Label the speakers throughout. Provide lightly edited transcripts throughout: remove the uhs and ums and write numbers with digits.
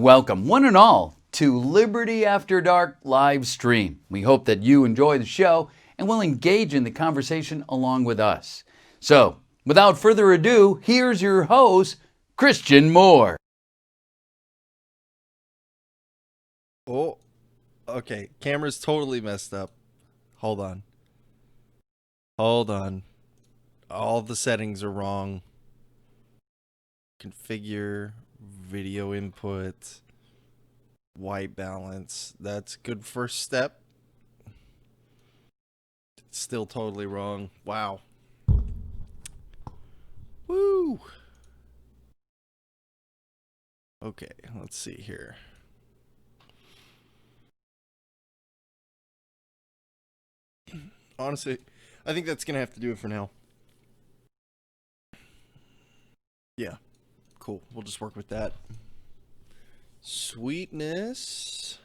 Speaker 1: Welcome, one and all, to Liberty After Dark live stream. We hope that you enjoy the show and will engage in the conversation along with us. So, without further ado, here's your host, Christian Moore.
Speaker 2: Oh, okay. Camera's totally messed up. Hold on. All the settings are wrong. Configure video input. White balance. That's good first step. It's still totally wrong. Wow. Woo. Okay, let's see here. Honestly, I think that's going to have to do it for now. Yeah, cool. We'll just work with that. Sweetness.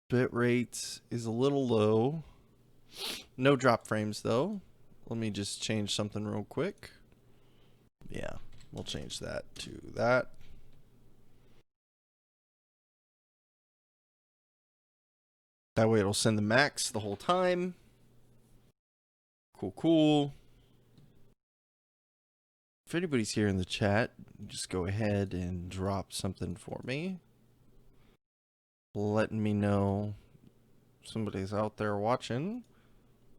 Speaker 2: Bit rate is a little low. No drop frames though. Let me just change something real quick. Yeah, we'll change that to that. That way it'll send the max the whole time. Cool, cool. If anybody's here in the chat, just go ahead and drop something for me. Letting me know somebody's out there watching.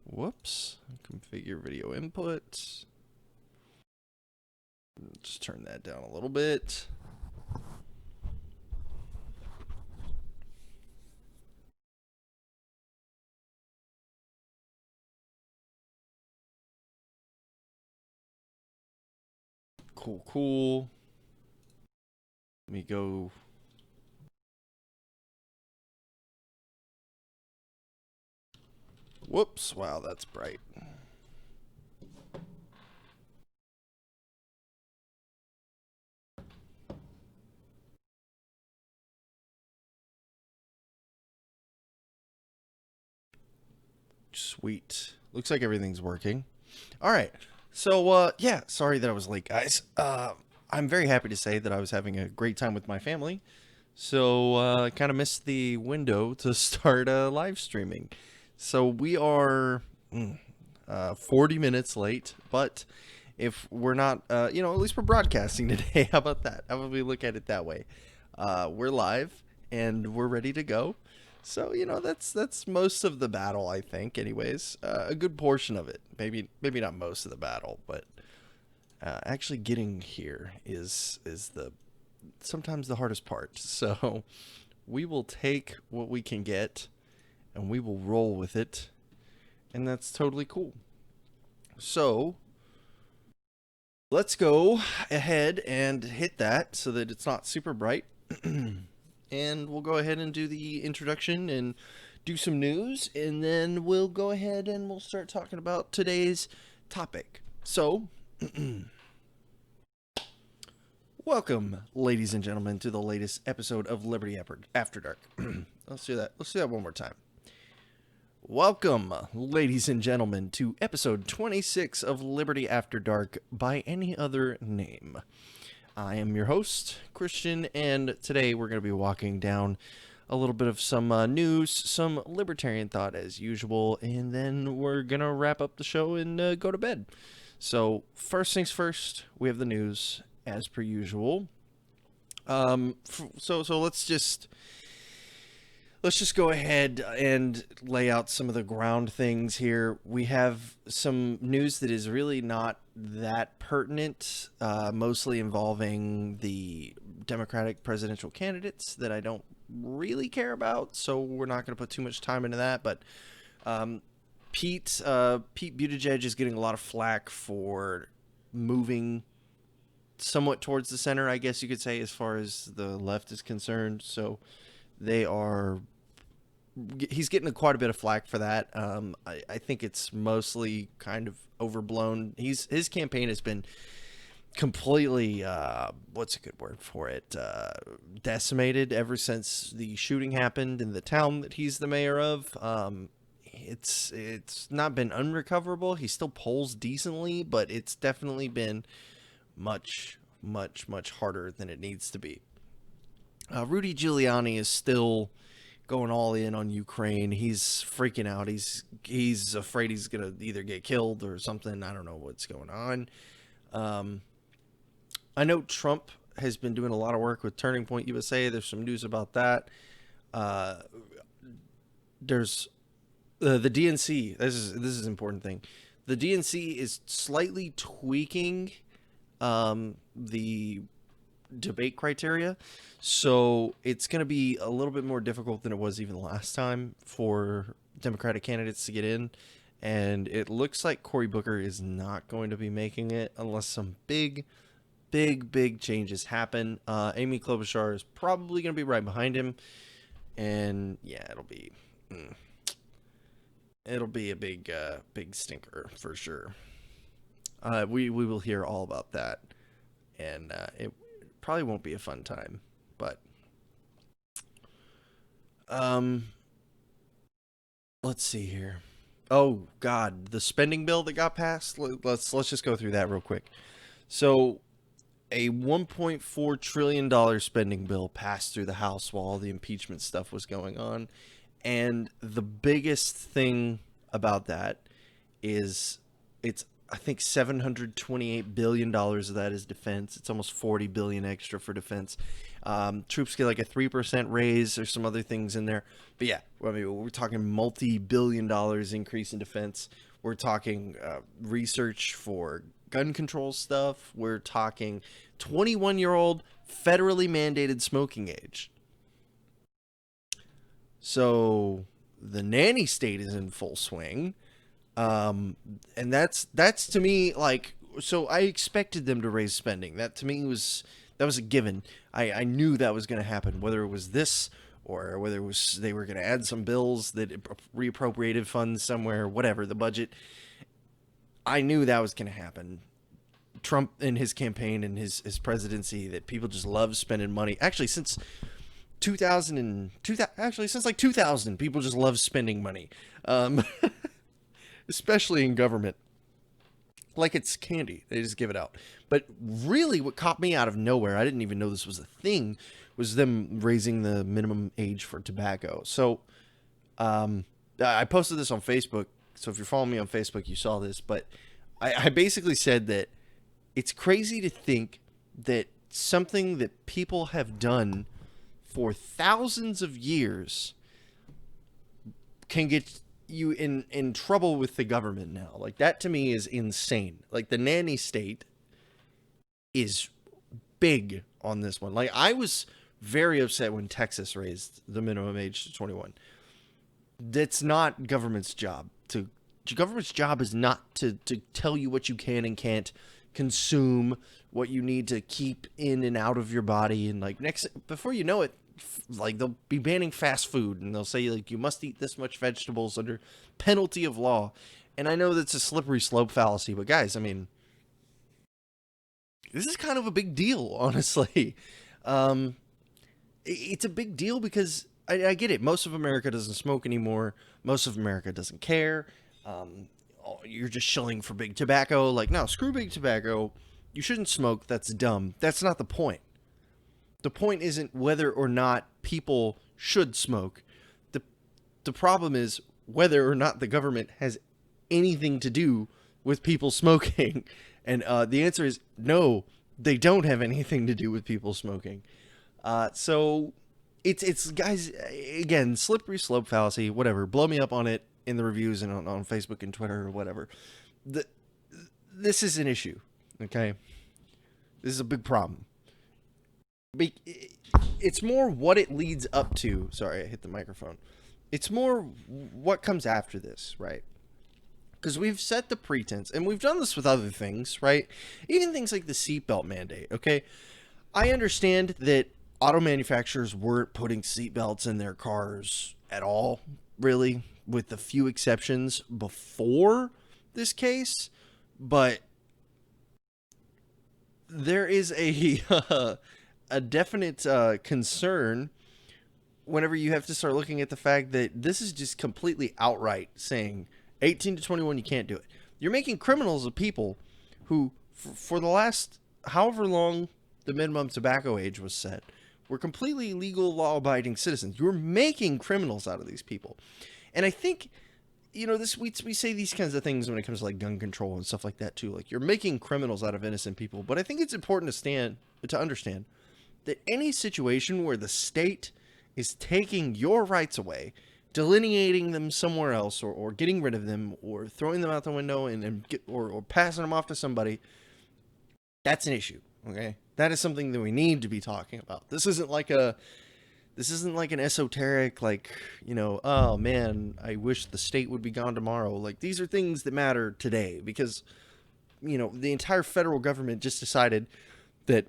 Speaker 2: Whoops. Configure video input. Just turn that down a little bit. Cool, cool. Let me go. Whoops. Wow, that's bright. Sweet. Looks like everything's working. All right. So, yeah, sorry that I was late, guys. I'm very happy to say that I was having a great time with my family. So, I kind of missed the window to start live streaming. So, we are 40 minutes late, but if we're not, at least we're broadcasting today. How about that? How about we look at it that way? We're live and we're ready to go. So, that's most of the battle, I think, anyways. A good portion of it. Maybe not most of the battle, but actually getting here is sometimes the hardest part. So, we will take what we can get and we will roll with it. And that's totally cool. So, let's go ahead and hit that so that it's not super bright. And we'll go ahead and do the introduction and do some news, and then we'll go ahead and we'll start talking about today's topic. So, welcome, ladies and gentlemen, to the latest episode of Liberty After Dark. Let's do that. Let's do that one more time. Welcome, ladies and gentlemen, to episode 26 of Liberty After Dark by any other name. I am your host, Christian, and today we're going to be walking down a little bit of some news, some libertarian thought as usual, and then we're going to wrap up the show and go to bed. So, first things first, we have the news, as per usual. So let's just go ahead and lay out some of the ground things here. We have some news that is really not that pertinent, mostly involving the Democratic presidential candidates that I don't really care about, so we're not going to put too much time into that. But Pete Buttigieg is getting a lot of flack for moving somewhat towards the center, I guess you could say, as far as the left is concerned. So he's getting quite a bit of flack for that. I think it's mostly kind of overblown. His campaign has been completely, what's a good word for it, decimated ever since the shooting happened in the town that he's the mayor of. It's not been unrecoverable. He still polls decently, but it's definitely been much, much, much harder than it needs to be. Rudy Giuliani is still going all in on Ukraine. He's freaking out. He's afraid he's gonna either get killed or something. I don't know what's going on. I know Trump has been doing a lot of work with Turning Point USA. There's some news about that. There's the DNC. This is an important thing. The DNC is slightly tweaking the debate criteria. So it's going to be a little bit more difficult than it was even last time for Democratic candidates to get in. And it looks like Cory Booker is not going to be making it unless some big changes happen. Amy Klobuchar is probably going to be right behind him. And yeah, it'll be a big stinker for sure. We will hear all about that. And it probably won't be a fun time, but let's see here. Oh God, the spending bill that got passed. Let's just go through that real quick. So, a $1.4 trillion spending bill passed through the House while all the impeachment stuff was going on, and the biggest thing about that is it's, I think, $728 billion of that is defense. It's almost $40 billion extra for defense. Troops get like a 3% raise. There's some other things in there. But yeah, I mean, we're talking multi-billion dollars increase in defense. We're talking research for gun control stuff. We're talking 21-year-old federally mandated smoking age. So the nanny state is in full swing. And that's to me, like, so I expected them to raise spending. That to me was a given. I knew that was going to happen, whether it was this or whether it was they were going to add some bills that reappropriated funds somewhere, whatever, the budget. I knew that was going to happen. Trump in his campaign and his presidency, that people just love spending money. Actually, since 2000, since like 2000, people just love spending money. Especially in government. Like it's candy. They just give it out. But really what caught me out of nowhere, I didn't even know this was a thing, was them raising the minimum age for tobacco. So I posted this on Facebook. So if you're following me on Facebook, you saw this. But I basically said that it's crazy to think that something that people have done for thousands of years can get you in trouble with the government now. Like, that to me is insane. Like, the nanny state is big on this one. Like, I was very upset when Texas raised the minimum age to 21. That's not government's job. Government's job is not to tell you what you can and can't consume, what you need to keep in and out of your body. And like, before you know it, like, they'll be banning fast food, and they'll say, like, you must eat this much vegetables under penalty of law. And I know that's a slippery slope fallacy, but guys, I mean, this is kind of a big deal, honestly. It's a big deal because I get it. Most of America doesn't smoke anymore. Most of America doesn't care. You're just shilling for big tobacco. Like, no, screw big tobacco. You shouldn't smoke. That's dumb. That's not the point. The point isn't whether or not people should smoke. The problem is whether or not the government has anything to do with people smoking. And the answer is no, they don't have anything to do with people smoking. So it's guys, again, slippery slope fallacy, whatever. Blow me up on it in the reviews and on Facebook and Twitter or whatever. This is an issue, okay? This is a big problem. It's more what it leads up to. Sorry, I hit the microphone. It's more what comes after this, right? Because we've set the pretense, and we've done this with other things, right? Even things like the seatbelt mandate, okay? I understand that auto manufacturers weren't putting seatbelts in their cars at all, really, with a few exceptions before this case, but there is a definite concern whenever you have to start looking at the fact that this is just completely outright saying 18 to 21, you can't do it. You're making criminals of people who, for the last however long the minimum tobacco age was set, were completely legal, law-abiding citizens. You're making criminals out of these people. And I think, you know, this we say these kinds of things when it comes to like gun control and stuff like that too. Like, you're making criminals out of innocent people. But I think it's important to understand that any situation where the state is taking your rights away, delineating them somewhere else, or getting rid of them, or throwing them out the window or passing them off to somebody, That's an issue. Okay, that is something that we need to be talking about. This isn't like an esoteric, like, oh man, I wish the state would be gone tomorrow. Like, these are things that matter today because, the entire federal government just decided that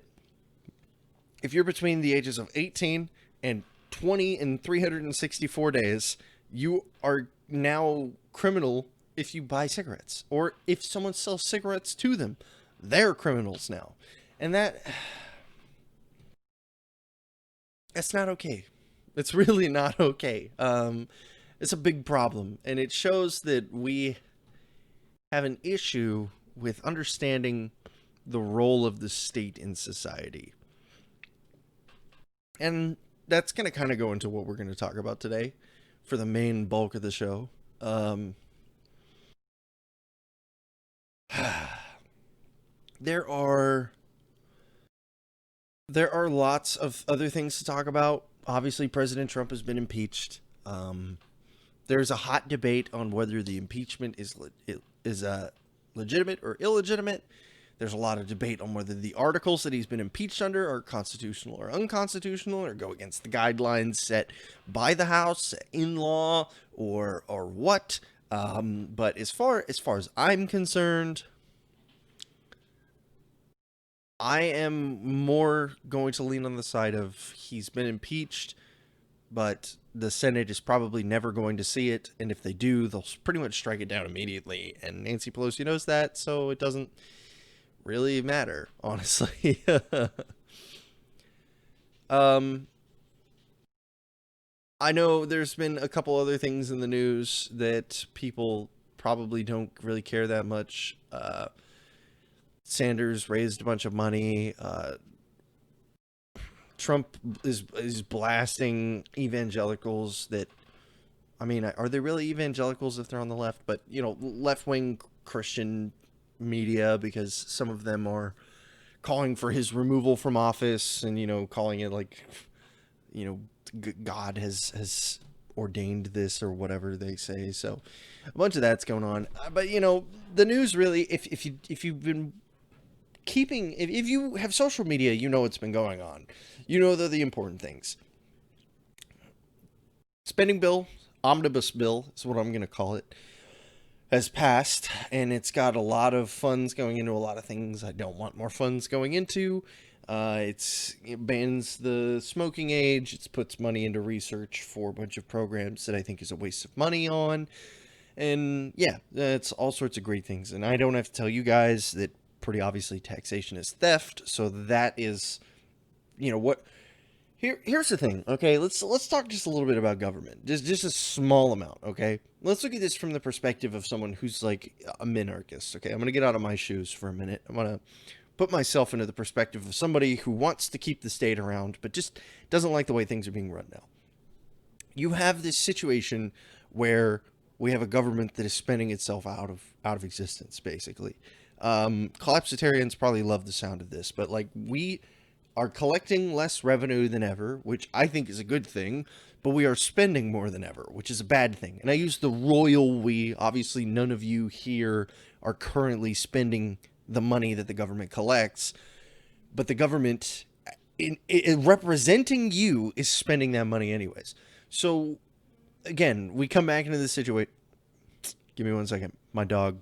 Speaker 2: if you're between the ages of 18 and 20 and 364 days, you are now criminal if you buy cigarettes. Or if someone sells cigarettes to them, they're criminals now. And that's not okay. It's really not okay. It's a big problem. And it shows that we have an issue with understanding the role of the state in society. And that's going to kind of go into what we're going to talk about today for the main bulk of the show. There are lots of other things to talk about. Obviously, President Trump has been impeached. There's a hot debate on whether the impeachment is legitimate or illegitimate. There's a lot of debate on whether the articles that he's been impeached under are constitutional or unconstitutional, or go against the guidelines set by the House in law, or what. But as far as I'm concerned, I am more going to lean on the side of he's been impeached, but the Senate is probably never going to see it, and if they do, they'll pretty much strike it down immediately, and Nancy Pelosi knows that, so it doesn't really matter, honestly. I know there's been a couple other things in the news that people probably don't really care that much. Sanders raised a bunch of money. Trump is blasting evangelicals that, I mean, are they really evangelicals if they're on the left? But, left-wing Christian media, because some of them are calling for his removal from office and, calling it like, God has ordained this or whatever they say. So a bunch of that's going on. But, the news really, if you've been keeping, if you have social media, what's been going on. They're the important things. Spending bill, omnibus bill is what I'm going to call it, has passed, and it's got a lot of funds going into a lot of things I don't want more funds going into. It bans the smoking age. It puts money into research for a bunch of programs that I think is a waste of money on. And yeah, it's all sorts of great things. And I don't have to tell you guys that pretty obviously taxation is theft. So that is, what. Here's the thing, okay? Let's talk just a little bit about government. Just a small amount, okay? Let's look at this from the perspective of someone who's like a minarchist, okay? I'm going to get out of my shoes for a minute. I'm going to put myself into the perspective of somebody who wants to keep the state around, but just doesn't like the way things are being run now. You have this situation where we have a government that is spending itself out of existence, basically. Collapsitarians probably love the sound of this, but like we are collecting less revenue than ever, which I think is a good thing, but we are spending more than ever, which is a bad thing. And I use the royal we. Obviously, none of you here are currently spending the money that the government collects, but the government, in representing you, is spending that money anyways. So, again, we come back into this situation. Give me 1 second. My dog.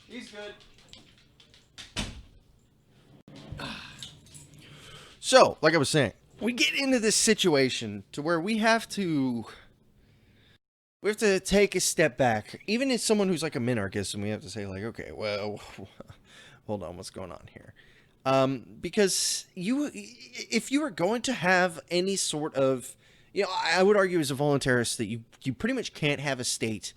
Speaker 2: He's good. So, like I was saying, we get into this situation to where we have to take a step back, even as someone who's like a minarchist, and we have to say like, okay, well, hold on, what's going on here? Because if you are going to have any sort of, I would argue as a voluntarist that you pretty much can't have a state.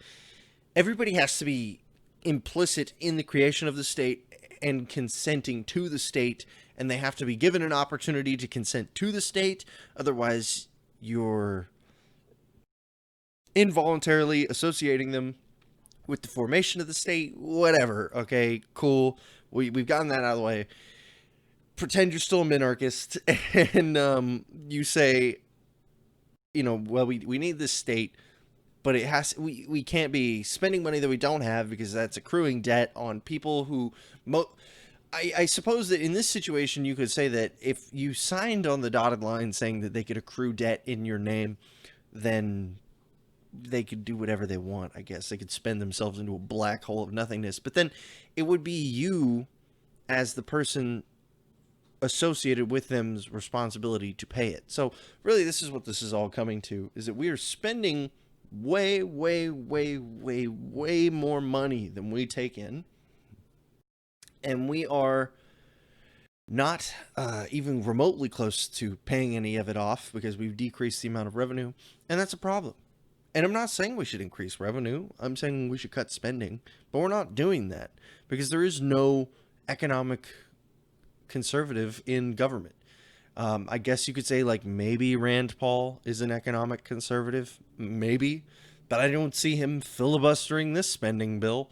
Speaker 2: Everybody has to be implicit in the creation of the state and consenting to the state, and they have to be given an opportunity to consent to the state. Otherwise, you're involuntarily associating them with the formation of the state. Whatever. Okay, cool. We've gotten that out of the way. Pretend you're still a minarchist, and you say, well, we need this state but we can't be spending money that we don't have, because that's accruing debt on people who I suppose that in this situation you could say that if you signed on the dotted line saying that they could accrue debt in your name, then they could do whatever they want. I guess they could spend themselves into a black hole of nothingness, but then it would be you as the person associated with them's responsibility to pay it. So really, this is what this is all coming to, is that we are spending way more money than we take in, and we are not even remotely close to paying any of it off, because we've decreased the amount of revenue, and that's a problem. And I'm not saying we should increase revenue. I'm saying we should cut spending, but we're not doing that, because there is no economic conservative in government. I guess you could say, like, maybe Rand Paul is an economic conservative, maybe, but I don't see him filibustering this spending bill.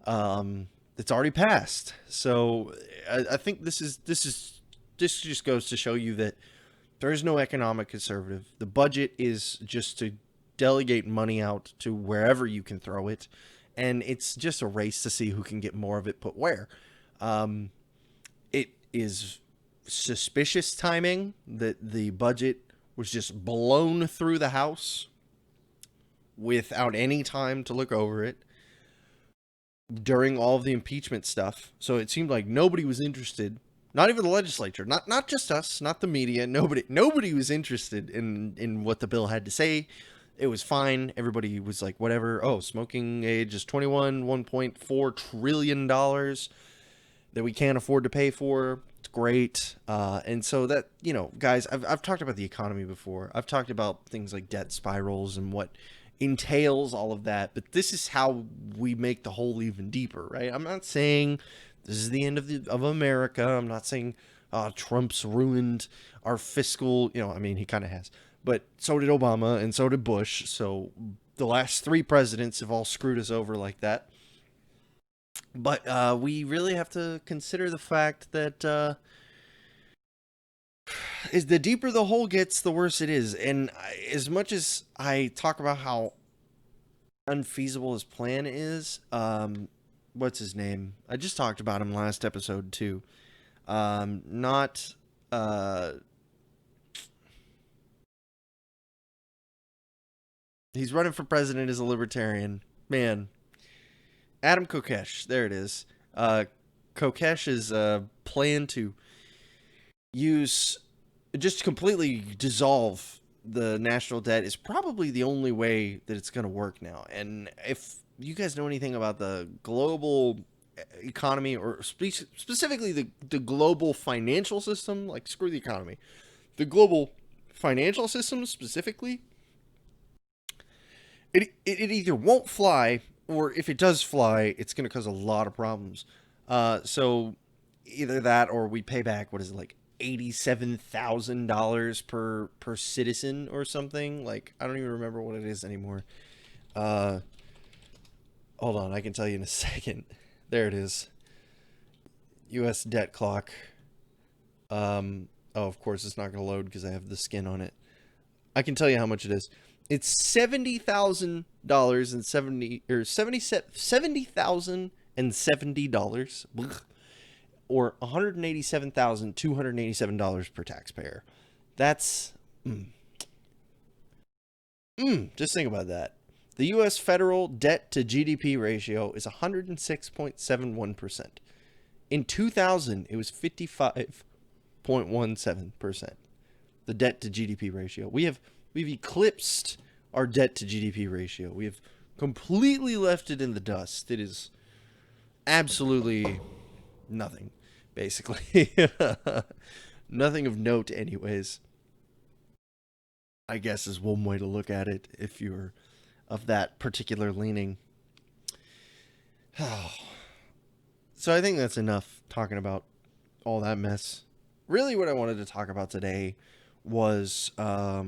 Speaker 2: It's already passed. So I think this just goes to show you that there is no economic conservative. The budget is just to delegate money out to wherever you can throw it, and it's just a race to see who can get more of it put where. It is suspicious timing that the budget was just blown through the House without any time to look over it during all of the impeachment stuff. So it seemed like nobody was interested, not even the legislature, not just us, not the media, nobody was interested in what the bill had to say. It was fine. Everybody was like, whatever. Oh, smoking age is 21, $1.4 trillion that we can't afford to pay for. It's great. And so that, guys, I've talked about the economy before. I've talked about things like debt spirals and what entails all of that, but this is how we make the hole even deeper, right? I'm not saying this is the end of America. I'm not saying Trump's ruined our fiscal, I mean, he kind of has, but so did Obama and so did Bush. So the last 3 presidents have all screwed us over like that. But we really have to consider the fact that is the deeper the hole gets, the worse it is. And as much as I talk about how unfeasible his plan is, what's his name? I just talked about him last episode too. He's running for president as a libertarian. Man. Adam Kokesh. There it is. Kokesh's plan to just completely dissolve the national debt is probably the only way that it's going to work now. And if you guys know anything about the global economy, or specifically the global financial system, like, screw the economy, the global financial system specifically, it either won't fly, or if it does fly, it's going to cause a lot of problems. So either that, or we pay back, what is it, like $87,000 per citizen or something. Like, I don't even remember what it is anymore. Hold on, I can tell you in a second. There it is. U.S. debt clock. Oh, of course it's not going to load because I have the skin on it. I can tell you how much it is. It's $70,000 and $70,070, or $187,287 per taxpayer. That's just think about that. The U.S. federal debt to GDP ratio is 106.71%. In 2000, it was 55.17%. The debt to GDP ratio. We've eclipsed our debt to GDP ratio. We have completely left it in the dust. It is absolutely nothing, basically. Nothing of note, anyways. I guess is one way to look at it if you're of that particular leaning. So I think that's enough talking about all that mess. Really, what I wanted to talk about today was what's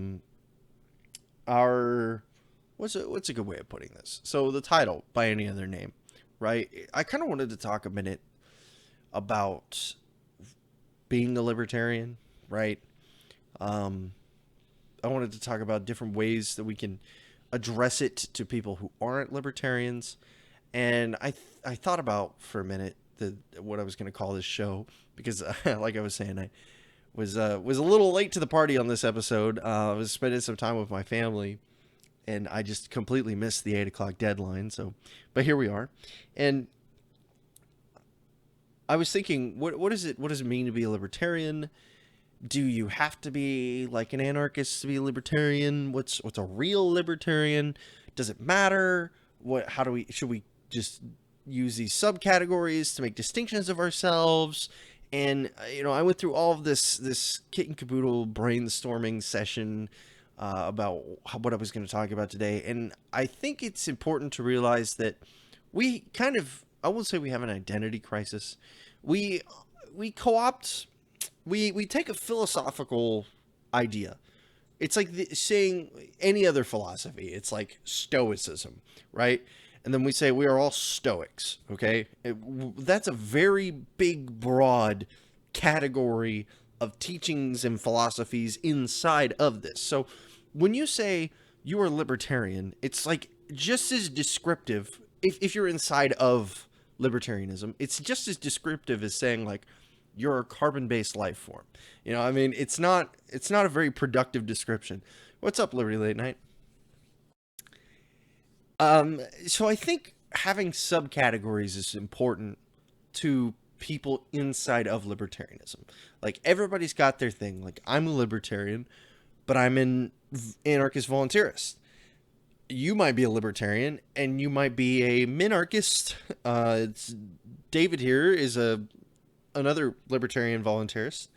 Speaker 2: a good way of putting this? So the title, By Any Other Name, right? I kind of wanted to talk a minute about being a libertarian, right? I wanted to talk about different ways that we can address it to people who aren't libertarians. And I thought about for a minute what I was going to call this show, because like I was saying, I was a little late to the party on this episode. I was spending some time with my family, and I just completely missed the 8 o'clock deadline. So, but here we are, and I was thinking, what is it? What does it mean to be a libertarian? Do you have to be like an anarchist to be a libertarian? What's a real libertarian? Does it matter? How do we, should we just use these subcategories to make distinctions of ourselves? And I went through all of this kit and caboodle brainstorming session about what I was going to talk about today. And I think it's important to realize that we kind of, I won't say we have an identity crisis. We co-opt, we take a philosophical idea. It's like saying any other philosophy. It's like Stoicism, right? And then we say we are all Stoics, okay? That's a very big, broad category of teachings and philosophies inside of this. So when you say you are libertarian, it's like just as descriptive, if you're inside of libertarianism, it's just as descriptive as saying like you're a carbon-based life form. I mean, it's not a very productive description. What's up, Liberty Late Night? So I think having subcategories is important to people inside of libertarianism. Like, everybody's got their thing. Like, I'm a libertarian, but I'm an anarchist volunteerist. You might be a libertarian, and you might be a minarchist. David here is another libertarian voluntarist.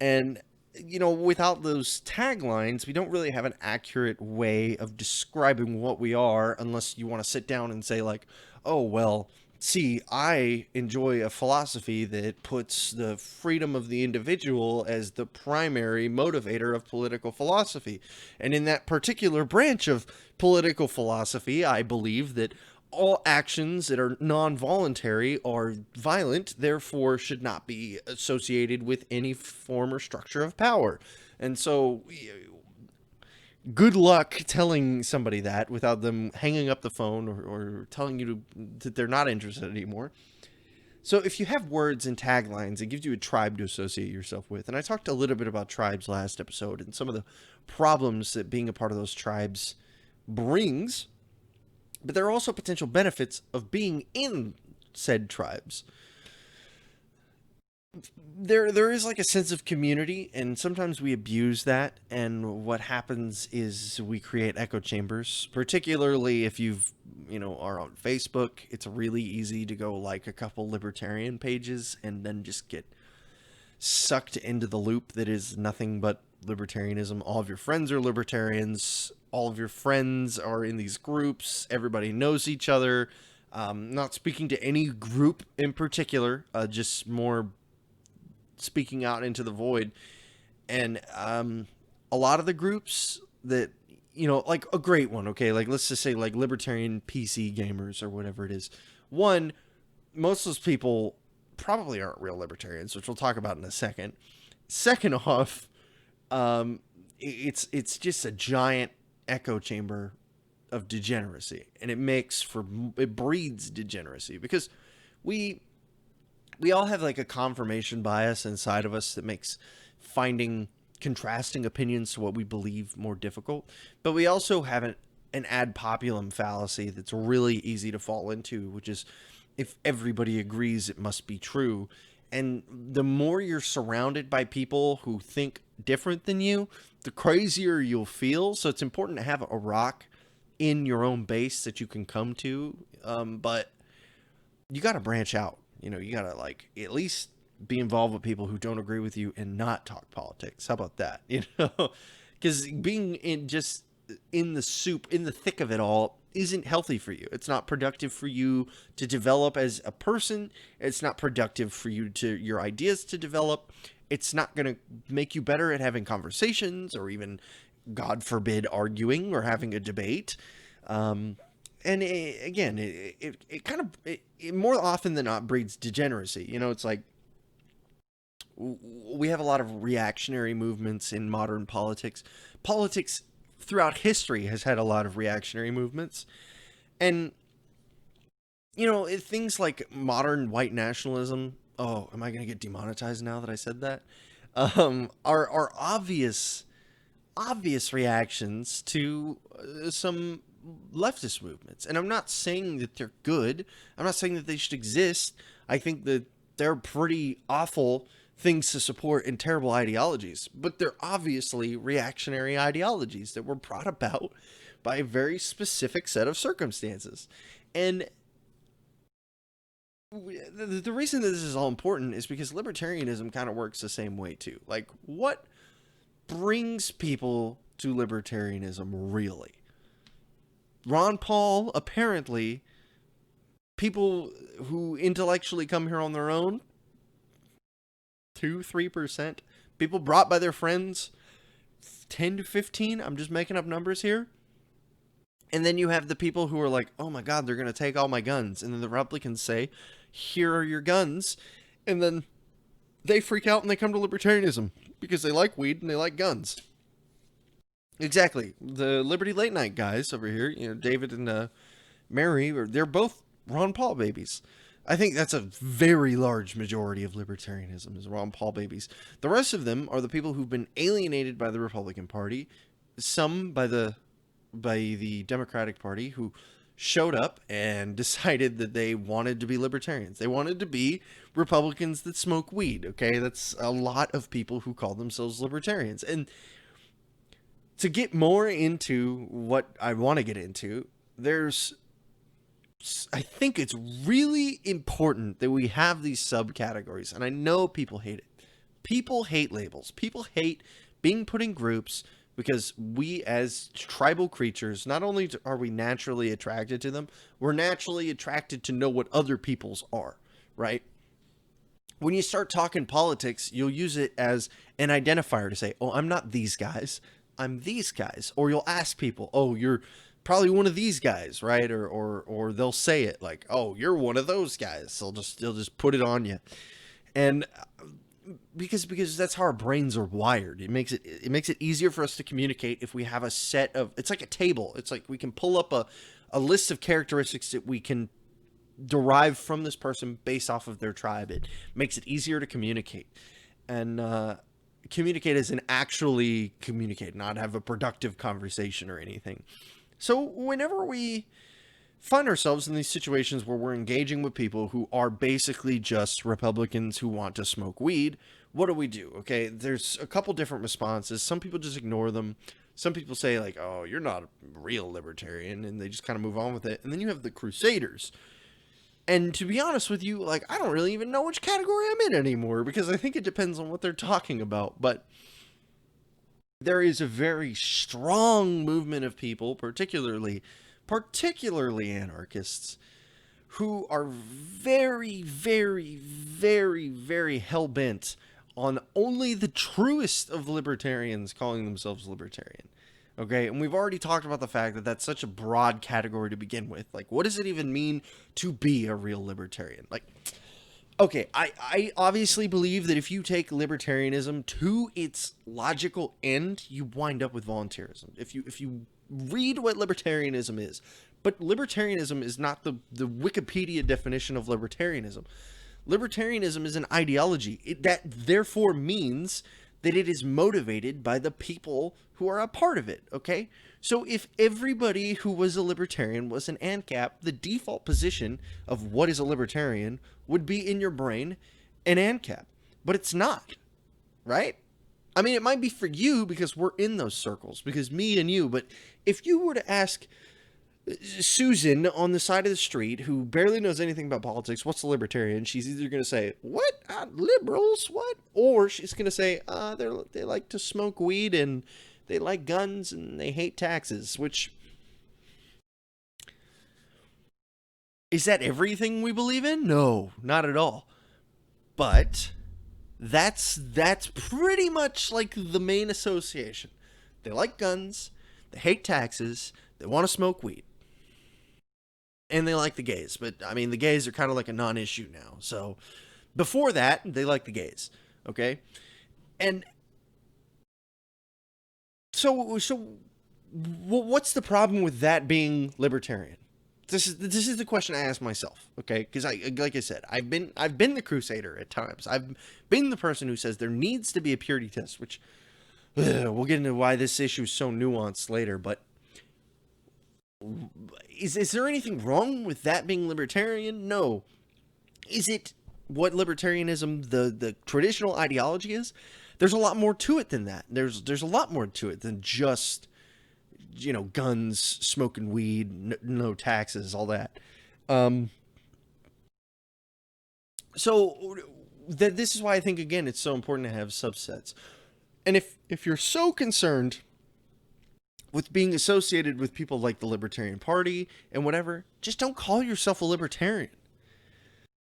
Speaker 2: And, without those taglines, we don't really have an accurate way of describing what we are, unless you want to sit down and say like, oh, well, see, I enjoy a philosophy that puts the freedom of the individual as the primary motivator of political philosophy. And in that particular branch of political philosophy, I believe that all actions that are non-voluntary are violent, therefore should not be associated with any form or structure of power. And so, good luck telling somebody that without them hanging up the phone or telling you that they're not interested anymore. So if you have words and taglines, it gives you a tribe to associate yourself with. And I talked a little bit about tribes last episode and some of the problems that being a part of those tribes brings. But there are also potential benefits of being in said tribes. There is like a sense of community, and sometimes we abuse that, and what happens is we create echo chambers, particularly if you've are on Facebook. It's really easy to go like a couple libertarian pages and then just get sucked into the loop that is nothing but libertarianism. All of your friends are libertarians. All of your friends are in these groups. Everybody knows each other. Not speaking to any group in particular, just more speaking out into the void. And a lot of the groups that, like a great one, okay, like let's just say like libertarian PC gamers or whatever it is. One, most of those people probably aren't real libertarians, which we'll talk about in a second. Second off, it's just a giant echo chamber of degeneracy, and it breeds degeneracy, because we all have like a confirmation bias inside of us that makes finding contrasting opinions to what we believe more difficult. But we also have an ad populum fallacy that's really easy to fall into, which is if everybody agrees, it must be true. And the more you're surrounded by people who think different than you, the crazier you'll feel. So it's important to have a rock in your own base that you can come to. But you got to branch out. You got to like at least be involved with people who don't agree with you and not talk politics. How about that? Because being in the soup, in the thick of it all, isn't healthy for you. It's not productive for you to develop as a person. It's not productive for your ideas to develop. It's not going to make you better at having conversations or even, God forbid, arguing or having a debate. And it kind of more often than not breeds degeneracy. It's like we have a lot of reactionary movements in modern politics. Politics throughout history has had a lot of reactionary movements. And, things like modern white nationalism. Oh, am I going to get demonetized now that I said that? Are obvious reactions to some leftist movements. And I'm not saying that they're good. I'm not saying that they should exist. I think that they're pretty awful things to support and terrible ideologies, but they're obviously reactionary ideologies that were brought about by a very specific set of circumstances. And the reason that this is all important is because libertarianism kind of works the same way too. Like, what brings people to libertarianism really? Ron Paul, apparently, people who intellectually come here on their own, 2-3%. People brought by their friends, 10 to 15. I'm just making up numbers here. And then you have the people who are like, oh my God, they're going to take all my guns. And then the Republicans say, here are your guns. And then they freak out and they come to libertarianism because they like weed and they like guns. Exactly. The Liberty Late Night guys over here, David and Mary, they're both Ron Paul babies. I think that's a very large majority of libertarianism is Ron Paul babies. The rest of them are the people who've been alienated by the Republican Party, some by the Democratic Party, who showed up and decided that they wanted to be libertarians. They wanted to be Republicans that smoke weed, okay? That's a lot of people who call themselves libertarians. And to get more into what I want to get into, I think it's really important that we have these subcategories. And I know people hate it. People hate labels. People hate being put in groups because we as tribal creatures, not only are we naturally attracted to them, we're naturally attracted to know what other people's are, right? When you start talking politics, you'll use it as an identifier to say, oh, I'm not these guys. I'm these guys. Or you'll ask people, oh, you're probably one of these guys, right? Or they'll say it like, oh, you're one of those guys. They'll just put it on you. And because that's how our brains are wired. It makes it easier for us to communicate if we have a set of, it's like a table. It's like we can pull up a list of characteristics that we can derive from this person based off of their tribe. It makes it easier to communicate. And communicate as in actually communicate, not have a productive conversation or anything. So whenever we find ourselves in these situations where we're engaging with people who are basically just Republicans who want to smoke weed, what do? Okay, there's a couple different responses. Some people just ignore them. Some people say like, oh, you're not a real libertarian, and they just kind of move on with it. And then you have the Crusaders. And to be honest with you, like, I don't really even know which category I'm in anymore because I think it depends on what they're talking about. But there is a very strong movement of people, particularly anarchists, who are very, very, very, very hell-bent on only the truest of libertarians calling themselves libertarian. Okay, and we've already talked about the fact that that's such a broad category to begin with. Like, what does it even mean to be a real libertarian? Like, okay, I obviously believe that if you take libertarianism to its logical end, you wind up with voluntarism. If you read what libertarianism is, but libertarianism is not the Wikipedia definition of libertarianism. Libertarianism is an ideology. That therefore means that it is motivated by the people who are a part of it, okay? So if everybody who was a libertarian was an ANCAP, the default position of what is a libertarian would be in your brain an ANCAP. But it's not, right? I mean, it might be for you because we're in those circles, because me and you, but if you were to ask Susan on the side of the street who barely knows anything about politics, what's a libertarian? She's either going to say, what? Liberals? What? Or she's going to say, they like to smoke weed and they like guns and they hate taxes, which... Is that everything we believe in? No, not at all. But that's pretty much like the main association. They like guns, they hate taxes, they want to smoke weed. And they like the gays, but I mean, the gays are kind of like a non-issue now. So before that, they like the gays, okay? And so what's the problem with that being libertarian? This is the question I ask myself, okay? Because like I said, I've been the crusader at times. I've been the person who says there needs to be a purity test, which we'll get into why this issue is so nuanced later. But is there anything wrong with that being libertarian? No. Is it what libertarianism, the traditional ideology is? There's a lot more to it than that. There's a lot more to it than just, guns, smoking weed, no taxes, all that. So this is why I think, again, it's so important to have subsets. And if you're so concerned with being associated with people like the Libertarian Party and whatever, just don't call yourself a libertarian.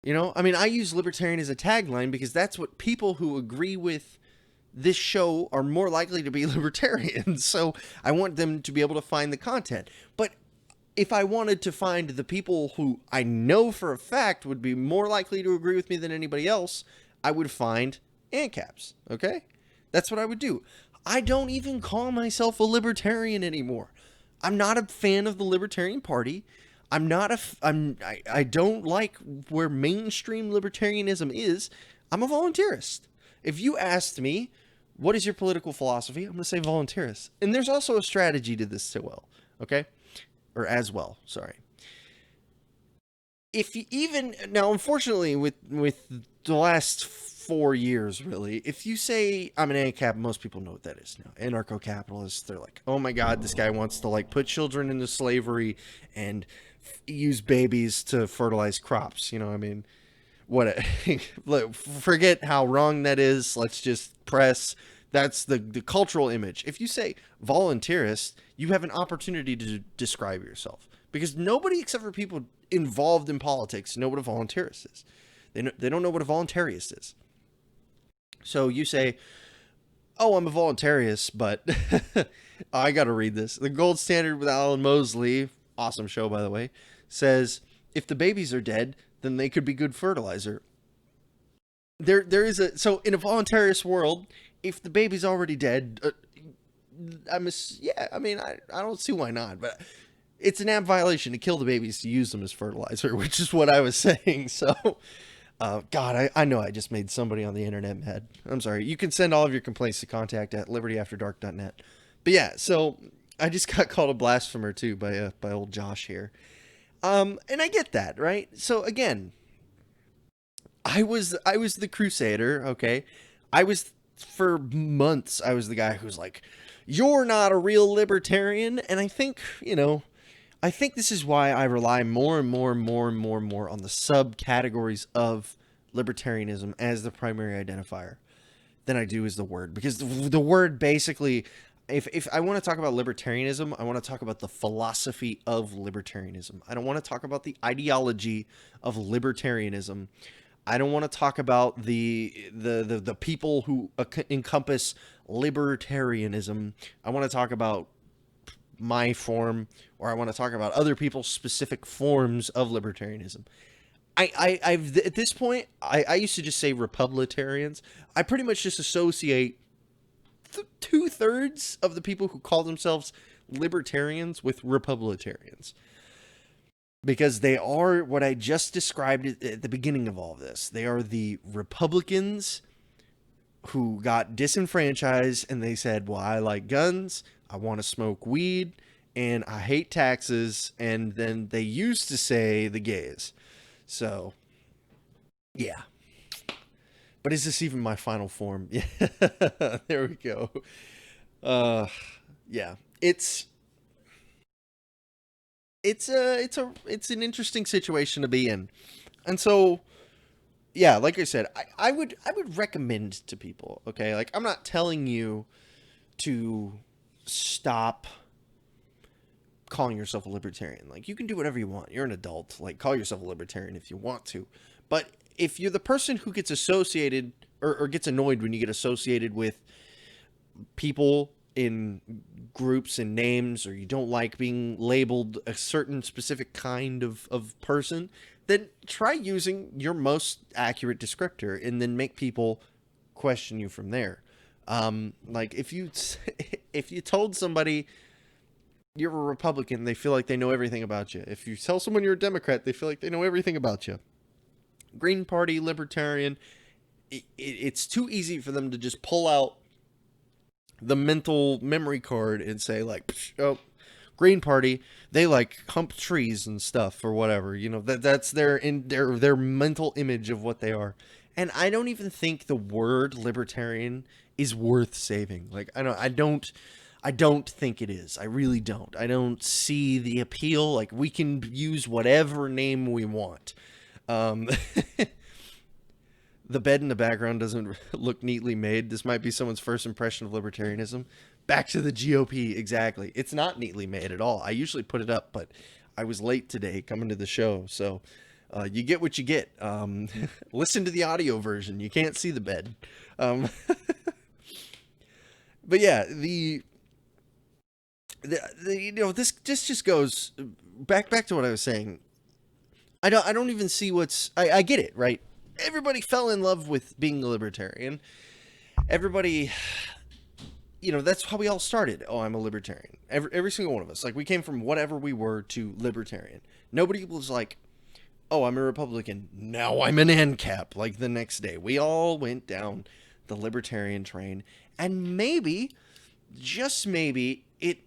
Speaker 2: I use libertarian as a tagline because that's what people who agree with this show are more likely to be libertarians. So I want them to be able to find the content. But if I wanted to find the people who I know for a fact would be more likely to agree with me than anybody else, I would find ANCAPs, okay? That's what I would do. I don't even call myself a libertarian anymore. I'm not a fan of the Libertarian Party. I don't like where mainstream libertarianism is. I'm a voluntarist. If you asked me, what is your political philosophy? I'm going to say voluntarist. And there's also a strategy to this okay? Or as well, sorry. If you now, unfortunately, with the last 4 years, really, if you say I'm an ANCAP, most people know what that is now. Anarcho-capitalists, they're like, oh my God, this guy wants to put children into slavery and use babies to fertilize crops. What? Forget how wrong that is. Let's just press. That's the cultural image. If you say voluntarist, you have an opportunity to describe yourself, because nobody except for people involved in politics know what a voluntarist is. They don't know what a voluntarist is. So you say, oh, I'm a voluntarist, but I got to read this. The Gold Standard with Alan Mosley, awesome show, by the way, says if the babies are dead, then they could be good fertilizer. There is so in a voluntarist world, if the baby's already dead, I don't see why not, but it's an app violation to kill the babies to use them as fertilizer, which is what I was saying. So, God, I know I just made somebody on the internet mad. I'm sorry. You can send all of your complaints to contact@libertyafterdark.net. But yeah, so I just got called a blasphemer too by old Josh here. And I get that, right? So again, I was the crusader, okay? For months, I was the guy who's like, you're not a real libertarian. And I think this is why I rely more and more and more and more and more on the subcategories of libertarianism as the primary identifier than I do as the word. Because the word basically, if I want to talk about libertarianism, I want to talk about the philosophy of libertarianism. I don't want to talk about the ideology of libertarianism. I don't want to talk about the people who encompass libertarianism. I want to talk about my form, or I want to talk about other people's specific forms of libertarianism. I've at this point, I used to just say republitarians. I pretty much just associate 2/3 of the people who call themselves libertarians with republitarians, because they are what I just described at the beginning of all of this. They are the Republicans who got disenfranchised and they said, well, I like guns, I want to smoke weed, and I hate taxes. And then they used to say the gays. So, yeah. But is this even my final form? Yeah, there we go. Yeah, it's an interesting situation to be in. And so, yeah, like I said, I would recommend to people, okay? Like, I'm not telling you to stop calling yourself a libertarian. Like, you can do whatever you want. You're an adult. Like, call yourself a libertarian if you want to. But if you're the person who gets associated or gets annoyed when you get associated with people in groups and names, or you don't like being labeled a certain specific kind of person, then try using your most accurate descriptor and then make people question you from there. Like if you told somebody you're a Republican, they feel like they know everything about you. If you tell someone you're a Democrat, they feel like they know everything about you. Green Party, Libertarian, it's too easy for them to just pull out the mental memory card and say like, oh, Green Party, they like hump trees and stuff or whatever. You know, that's their mental image of what they are. And I don't even think the word libertarian is worth saving. Like I don't think it is. I really don't. I don't see the appeal. Like we can use whatever name we want. Um, the bed in the background doesn't look neatly made. This might be someone's first impression of libertarianism. Back to the GOP, exactly. It's not neatly made at all. I usually put it up, but I was late today coming to the show, so you get what you get. Listen to the audio version. You can't see the bed. Um, but yeah, this just goes back to what I was saying. I don't even see I get it, right? Everybody fell in love with being a libertarian. Everybody, that's how we all started. Oh, I'm a libertarian. Every single one of us. Like, we came from whatever we were to libertarian. Nobody was like, oh, I'm a Republican. Now I'm an ANCAP. Like, the next day. We all went down the libertarian train. And maybe, just maybe, it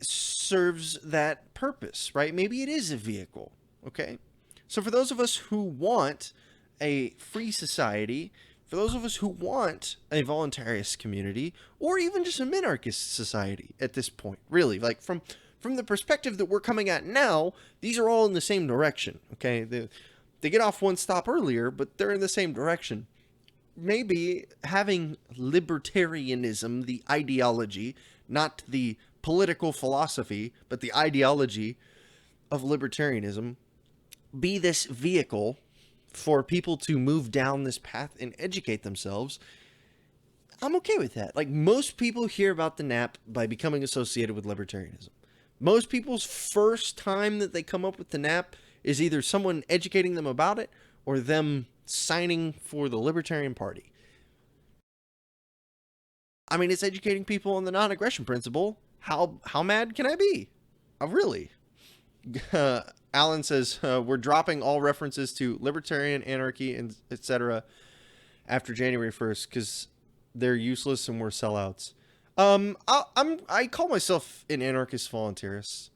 Speaker 2: serves that purpose, right? Maybe it is a vehicle, okay? So for those of us who want a free society, for those of us who want a voluntarist community, or even just a minarchist society at this point, really, like from the perspective that we're coming at now, these are all in the same direction, okay? They get off one stop earlier, but they're in the same direction. Maybe having libertarianism, the ideology, not the political philosophy, but the ideology of libertarianism, be this vehicle for people to move down this path and educate themselves. I'm okay with that. Like, most people hear about the NAP by becoming associated with libertarianism. Most people's first time that they come up with the NAP is either someone educating them about it or them signing for the Libertarian Party. I mean, it's educating people on the non-aggression principle. How mad can I be? Really? Alan says, we're dropping all references to libertarian, anarchy, and etc. after January 1st because they're useless and we're sellouts. I call myself an anarchist voluntarist.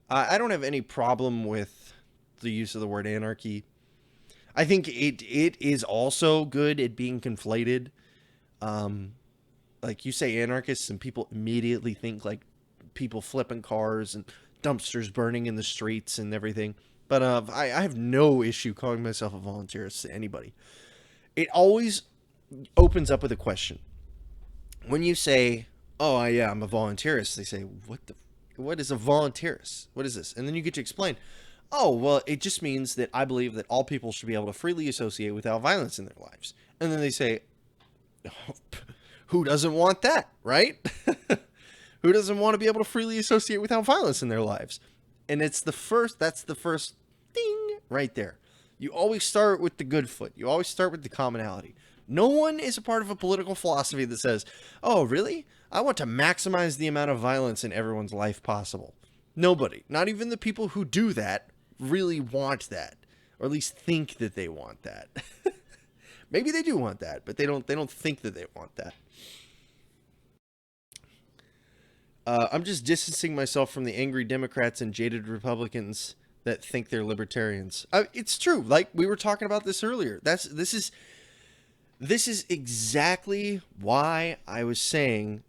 Speaker 2: I don't have any problem with the use of the word anarchy. I think it is also good at being conflated. Like, you say anarchists and people immediately think like people flipping cars and dumpsters burning in the streets and everything. But I have no issue calling myself a voluntarist to anybody. It always opens up with a question. When you say, oh, yeah, I'm a voluntarist, they say, what is a voluntarist? What is this? And then you get to explain, oh, well, it just means that I believe that all people should be able to freely associate without violence in their lives. And then they say, oh, who doesn't want that, right? Who doesn't want to be able to freely associate without violence in their lives? And that's the first ding right there. You always start with the good foot. You always start with the commonality. No one is a part of a political philosophy that says, oh, really? I want to maximize the amount of violence in everyone's life possible. Nobody, not even the people who do that, really want that, or at least think that they want that. Maybe they do want that, but they don't think that they want that. I'm just distancing myself from the angry Democrats and jaded Republicans that think they're libertarians. It's true. Like, we were talking about this earlier. This is exactly why I was saying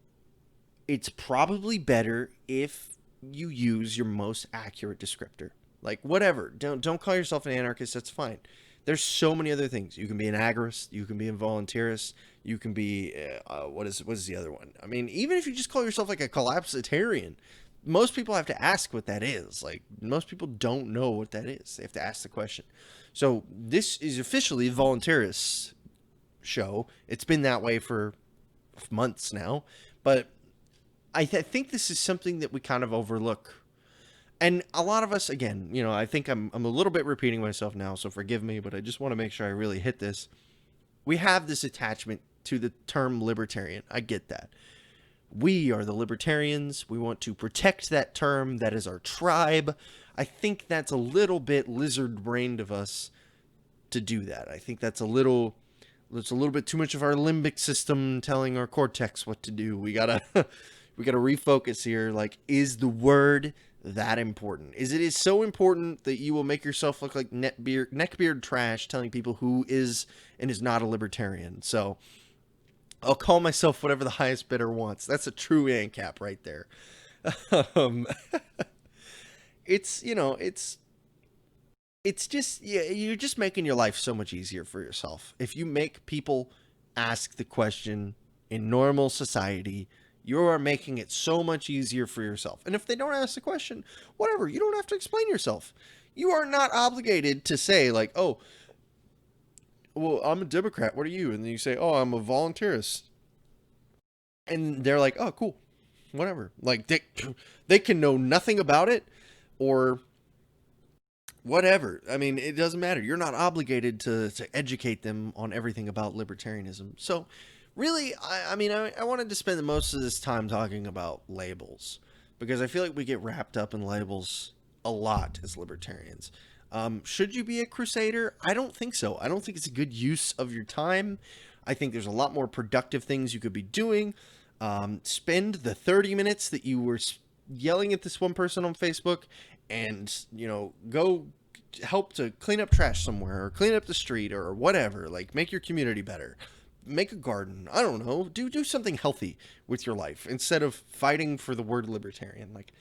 Speaker 2: it's probably better if you use your most accurate descriptor. Like, whatever. Don't call yourself an anarchist. That's fine. There's so many other things. You can be an agorist. You can be a voluntarist. You can be, what is the other one? I mean, even if you just call yourself like a collapsitarian, most people have to ask what that is. Like, most people don't know what that is. They have to ask the question. So this is officially the voluntarist show. It's been that way for months now. But I think this is something that we kind of overlook. And a lot of us, again, I think I'm a little bit repeating myself now, so forgive me, but I just want to make sure I really hit this. We have this attachment to the term libertarian. I get that. We are the libertarians. We want to protect that term. That is our tribe. I think that's a little bit lizard-brained of us to do that. I think that's a little bit too much of our limbic system telling our cortex what to do. We gotta we gotta refocus here. Like, is the word that important? Is it so important that you will make yourself look like neckbeard trash telling people who is and is not a libertarian? So I'll call myself whatever the highest bidder wants. That's a true ANCAP right there. um, it's, you know, it's just, yeah, you're just making your life so much easier for yourself. If you make people ask the question in normal society, you are making it so much easier for yourself. And if they don't ask the question, whatever, you don't have to explain yourself. You are not obligated to say, like, oh, well, I'm a Democrat. What are you? And then you say, oh, I'm a voluntarist. And they're like, oh, cool. Whatever. Like, they can know nothing about it or whatever. I mean, it doesn't matter. You're not obligated to educate them on everything about libertarianism. So, really, I wanted to spend most of this time talking about labels because I feel like we get wrapped up in labels a lot as libertarians. Should you be a crusader? I don't think so. I don't think it's a good use of your time. I think there's a lot more productive things you could be doing. Spend the 30 minutes that you were yelling at this one person on Facebook and, you know, go help to clean up trash somewhere or clean up the street or whatever. Like, make your community better. Make a garden. I don't know. Do something healthy with your life instead of fighting for the word libertarian. Like,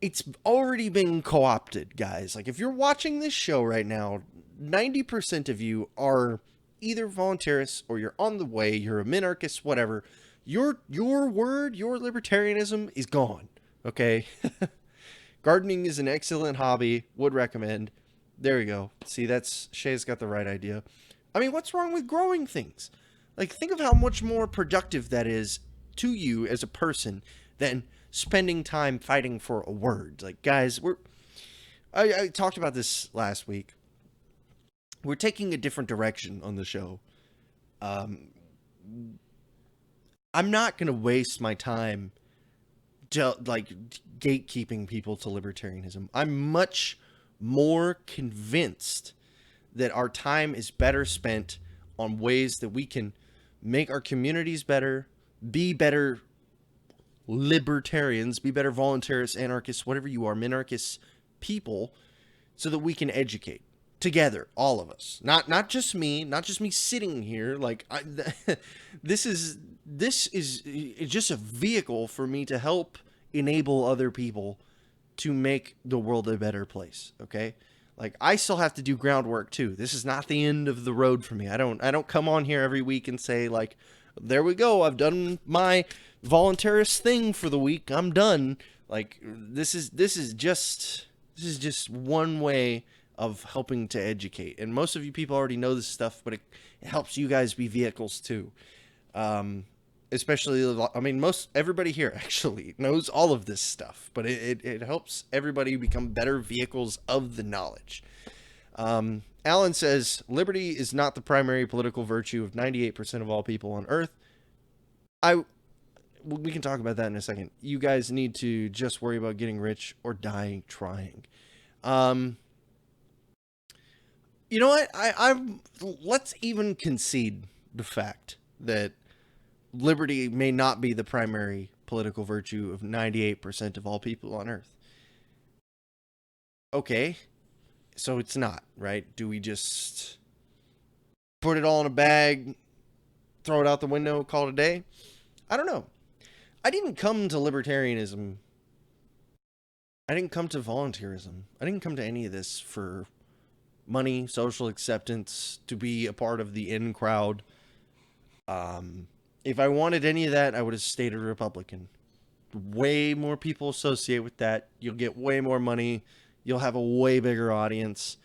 Speaker 2: it's already been co-opted, guys. Like, if you're watching this show right now, 90% of you are either voluntarists or you're on the way, you're a minarchist, whatever. Your word, your libertarianism is gone, okay? Gardening is an excellent hobby. Would recommend. There you go. See, Shay's got the right idea. I mean, what's wrong with growing things? Like, think of how much more productive that is to you as a person than spending time fighting for a word. Like, guys, I talked about this last week. We're taking a different direction on the show. I'm not going to waste my time gatekeeping people to libertarianism. I'm much more convinced that our time is better spent on ways that we can make our communities better, be better libertarians, be better voluntarists, anarchists, whatever you are, minarchists, people, so that we can educate together, all of us. Not just me sitting here. Like, this is just a vehicle for me to help enable other people to make the world a better place. Okay. Like, I still have to do groundwork too. This is not the end of the road for me. I don't come on here every week and say, like, there we go, I've done my voluntarist thing for the week, I'm done. Like, this is just one way of helping to educate. And most of you people already know this stuff, but it helps you guys be vehicles too. Especially, I mean, everybody here actually knows all of this stuff, but it helps everybody become better vehicles of the knowledge. Alan says, liberty is not the primary political virtue of 98% of all people on Earth. We can talk about that in a second. You guys need to just worry about getting rich or dying trying. You know what? Let's even concede the fact that liberty may not be the primary political virtue of 98% of all people on Earth. Okay, so it's not, right? Do we just put it all in a bag, throw it out the window, call it a day? I don't know. I didn't come to libertarianism. I didn't come to volunteerism. I didn't come to any of this for money, social acceptance, to be a part of the in crowd. If I wanted any of that, I would have stayed a Republican. Way more people associate with that. You'll get way more money. You'll have a way bigger audience.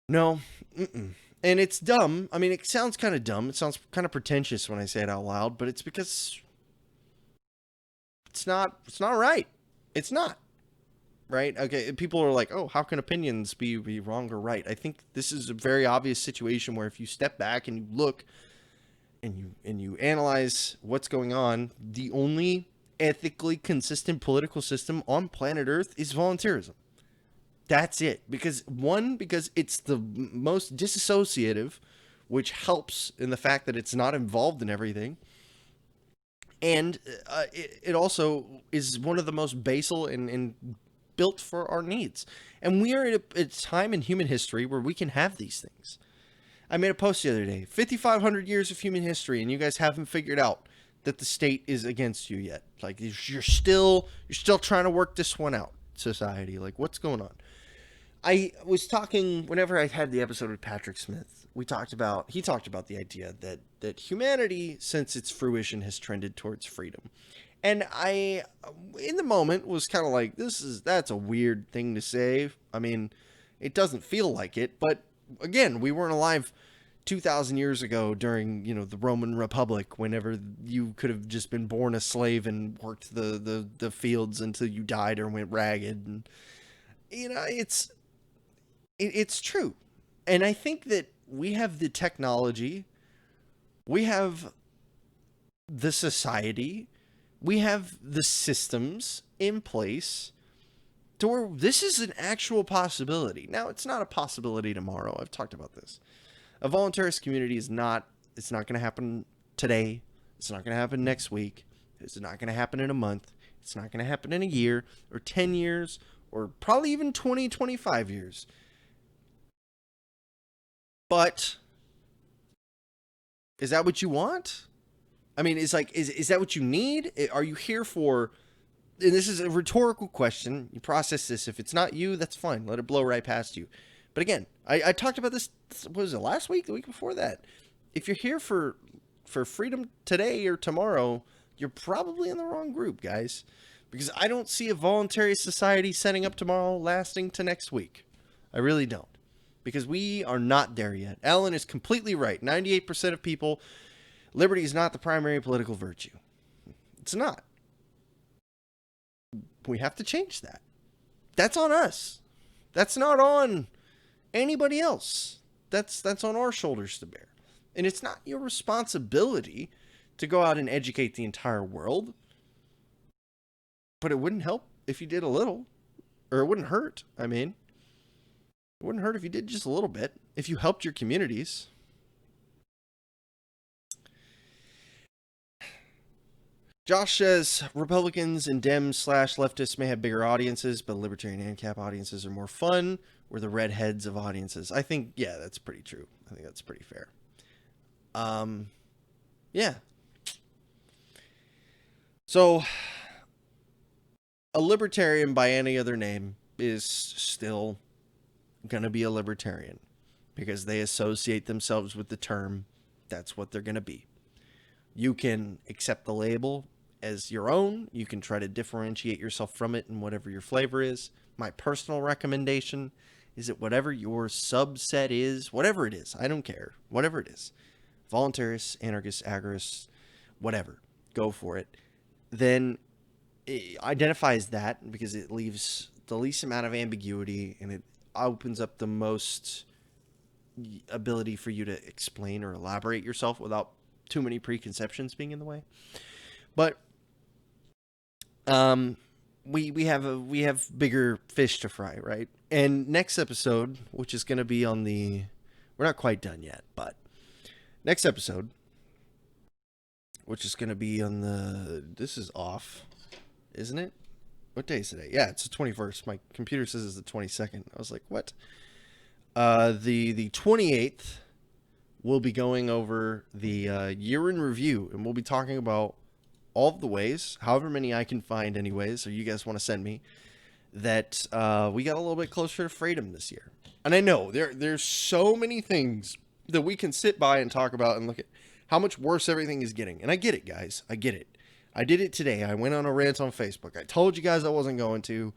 Speaker 2: No. And it's dumb. I mean, it sounds kind of dumb. It sounds kind of pretentious when I say it out loud, but it's because it's not right. It's not. Right? Okay, people are like, oh, how can opinions be wrong or right? I think this is a very obvious situation where if you step back and you look and you analyze what's going on, the only ethically consistent political system on planet Earth is volunteerism. That's it. Because it's the most disassociative, which helps in the fact that it's not involved in everything. And it also is one of the most basal and built for our needs. And we are at a time in human history where we can have these things. I made a post the other day, 5,500 years of human history, and you guys haven't figured out that the state is against you yet. Like, you're still trying to work this one out, society. Like, what's going on? I was talking, whenever I had the episode with Patrick Smith, he talked about the idea that humanity, since its fruition, has trended towards freedom. And I, in the moment, was kind of like, that's a weird thing to say. I mean, it doesn't feel like it, but again, we weren't alive 2,000 years ago during, the Roman Republic, whenever you could have just been born a slave and worked the fields until you died or went ragged. And, it's true. And I think that we have the technology, we have the society, we have the systems in place to where this is an actual possibility. Now, it's not a possibility tomorrow. I've talked about this. A voluntarist community it's not going to happen today. It's not going to happen next week. It's not going to happen in a month. It's not going to happen in a year or 10 years or probably even 20, 25 years. But is that what you want? I mean, it's like, is that what you need? Are you here for, and this is a rhetorical question. You process this. If it's not you, that's fine. Let it blow right past you. But again, I talked about this, what was it, last week, the week before that? If you're here for freedom today or tomorrow, you're probably in the wrong group, guys. Because I don't see a voluntary society setting up tomorrow lasting to next week. I really don't. Because we are not there yet. Ellen is completely right. 98% of people, liberty is not the primary political virtue. It's not. We have to change that. That's on us. That's not on anybody else. That's on our shoulders to bear. And it's not your responsibility to go out and educate the entire world. But it wouldn't help if you did a little. Or it wouldn't hurt, I mean. It wouldn't hurt if you did just a little bit. If you helped your communities. Josh says Republicans and Dems/leftists may have bigger audiences, but libertarian ANCAP audiences are more fun. We're the redheads of audiences. I think, yeah, that's pretty true. I think that's pretty fair. Yeah. So, a libertarian by any other name is still going to be a libertarian because they associate themselves with the term. That's what they're going to be. You can accept the label as your own. You can try to differentiate yourself from it in whatever your flavor is. My personal recommendation is that whatever your subset is, whatever it is, I don't care, whatever it is, voluntarists, anarchists, agorists, whatever, go for it. Then it identifies that because it leaves the least amount of ambiguity and it opens up the most ability for you to explain or elaborate yourself without too many preconceptions being in the way. But we have bigger fish to fry, right? And next episode, which is going to be on we're not quite done yet, but next episode, which is going to be on this is off, isn't it? What day is today? Yeah, it's the 21st. My computer says it's the 22nd. I was like, what? The 28th, we'll be going over the year in review, and we'll be talking about all of the ways, however many I can find anyways, or you guys want to send me, that we got a little bit closer to freedom this year. And I know there's so many things that we can sit by and talk about and look at how much worse everything is getting. And I get it, guys. I get it. I did it today. I went on a rant on Facebook. I told you guys I wasn't going to.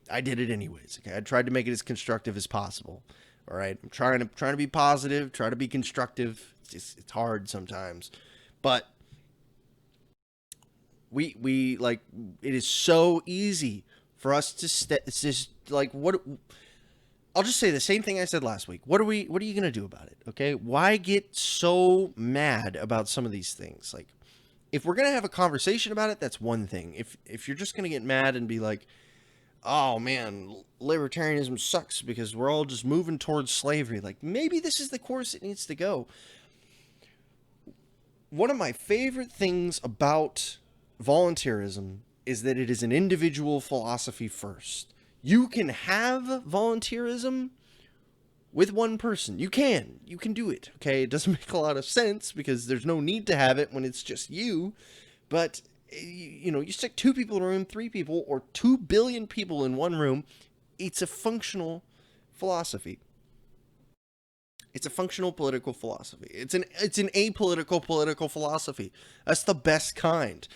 Speaker 2: I did it anyways. Okay, I tried to make it as constructive as possible. All right, I'm trying to be positive, try to be constructive. It's hard sometimes, but we like it is so easy for us to it's just like what I'll just say the same thing I said last week. What are you going to do about it? Okay? Why get so mad about some of these things? Like, if we're going to have a conversation about it, that's one thing. If you're just going to get mad and be like, oh man, libertarianism sucks because we're all just moving towards slavery, like, maybe this is the course it needs to go. One of my favorite things about volunteerism is that it is an individual philosophy first. You can have volunteerism with one person. You can do it. Okay, it doesn't make a lot of sense because there's no need to have it when it's just you. But you stick 2 people in a room, 3 people, or 2 billion people in one room. It's a functional philosophy. It's a functional political philosophy. It's an apolitical political philosophy. That's the best kind.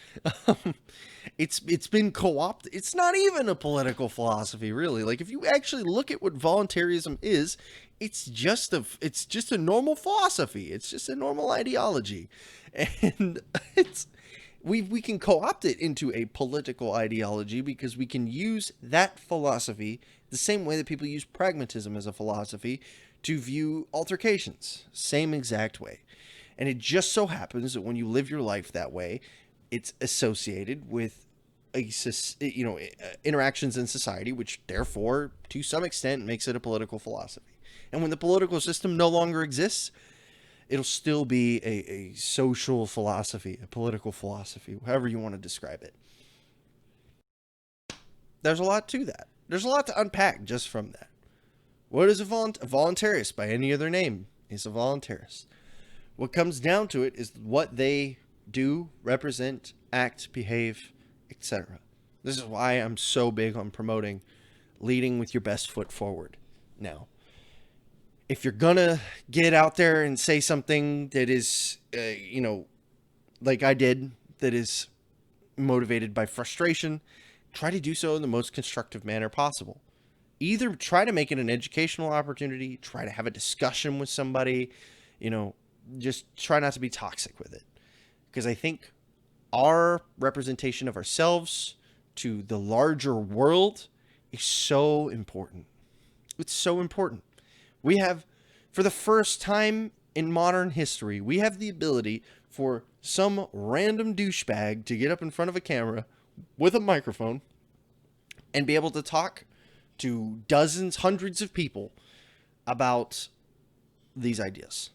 Speaker 2: It's been co-opted. It's not even a political philosophy, really. Like, if you actually look at what voluntarism is, it's just a normal philosophy. It's just a normal ideology, and we can co-opt it into a political ideology because we can use that philosophy the same way that people use pragmatism as a philosophy to view altercations. Same exact way. And it just so happens that when you live your life that way, it's associated with interactions in society, which therefore, to some extent, makes it a political philosophy. And when the political system no longer exists, it'll still be a social philosophy, a political philosophy, however you want to describe it. There's a lot to that. There's a lot to unpack just from that. What is a voluntarist by any other name is a voluntarist. What comes down to it is what they do, represent, act, behave, etc. This is why I'm so big on promoting leading with your best foot forward. Now, if you're gonna get out there and say something that is, like I did, that is motivated by frustration, try to do so in the most constructive manner possible. Either try to make it an educational opportunity, try to have a discussion with somebody, just try not to be toxic with it. Because I think our representation of ourselves to the larger world is so important. It's so important. We have, for the first time in modern history, we have the ability for some random douchebag to get up in front of a camera with a microphone and be able to talk to dozens, hundreds of people about these ideas.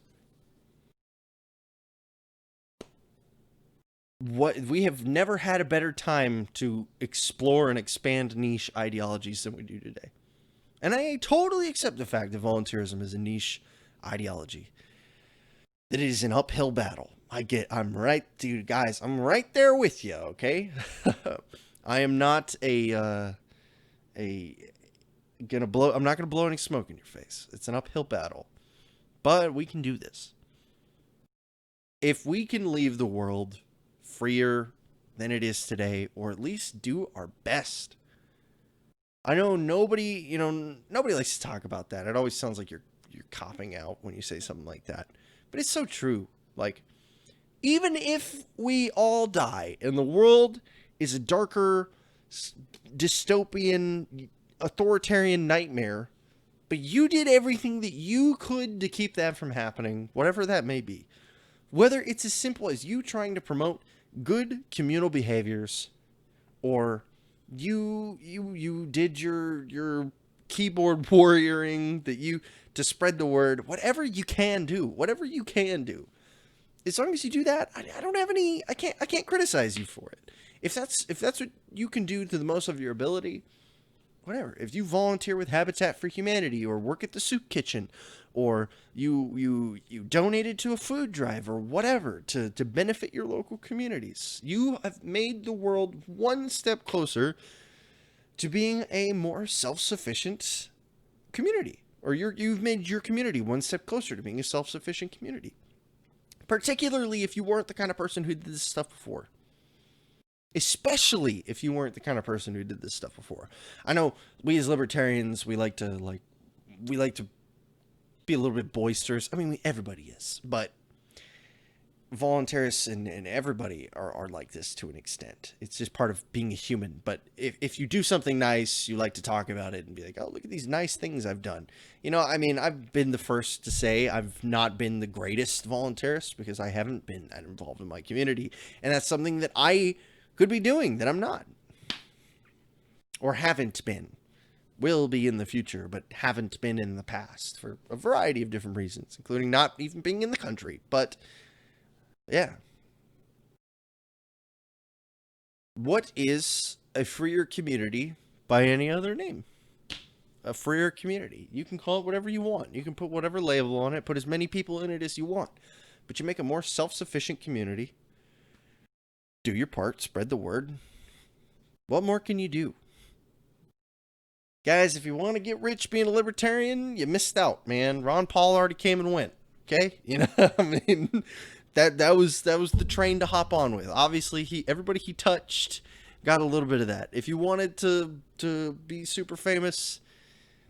Speaker 2: We have never had a better time to explore and expand niche ideologies than we do today. And I totally accept the fact that volunteerism is a niche ideology. That it is an uphill battle. I'm right, dude, guys. I'm right there with you, okay? I am not I'm not gonna blow any smoke in your face. It's an uphill battle. But we can do this. If we can leave the world freer than it is today, or at least do our best. I know nobody likes to talk about that. It always sounds like you're copping out when you say something like that. But it's so true. Like, even if we all die and the world is a darker, dystopian, authoritarian nightmare, but you did everything that you could to keep that from happening, whatever that may be. Whether it's as simple as you trying to promote good communal behaviors, or you did your keyboard warrioring to spread the word, whatever you can do. As long as you do that, I can't criticize you for it. If that's what you can do to the most of your ability, whatever. If you volunteer with Habitat for Humanity, or work at the soup kitchen, or you donated to a food drive, or whatever, to benefit your local communities, you have made the world one step closer to being a more self-sufficient community. Or you've made your community one step closer to being a self-sufficient community. Particularly if you weren't the kind of person who did this stuff before. Especially if you weren't the kind of person who did this stuff before. I know we as libertarians, we like to be a little bit boisterous. I mean, everybody is, but voluntarists and everybody are like this to an extent. It's just part of being a human. But if you do something nice, you like to talk about it and be like, oh, look at these nice things I've done. I mean, I've been the first to say I've not been the greatest voluntarist because I haven't been that involved in my community. And that's something that I could be doing that I'm not or haven't been. Will be in the future, but haven't been in the past for a variety of different reasons, including not even being in the country. But yeah. What is a freer community by any other name? A freer community. You can call it whatever you want. You can put whatever label on it, put as many people in it as you want. But you make a more self-sufficient community. Do your part, spread the word. What more can you do? Guys, if you want to get rich being a libertarian, you missed out, man. Ron Paul already came and went. Okay? I mean, that was the train to hop on with. Obviously, everybody he touched got a little bit of that. If you wanted to be super famous,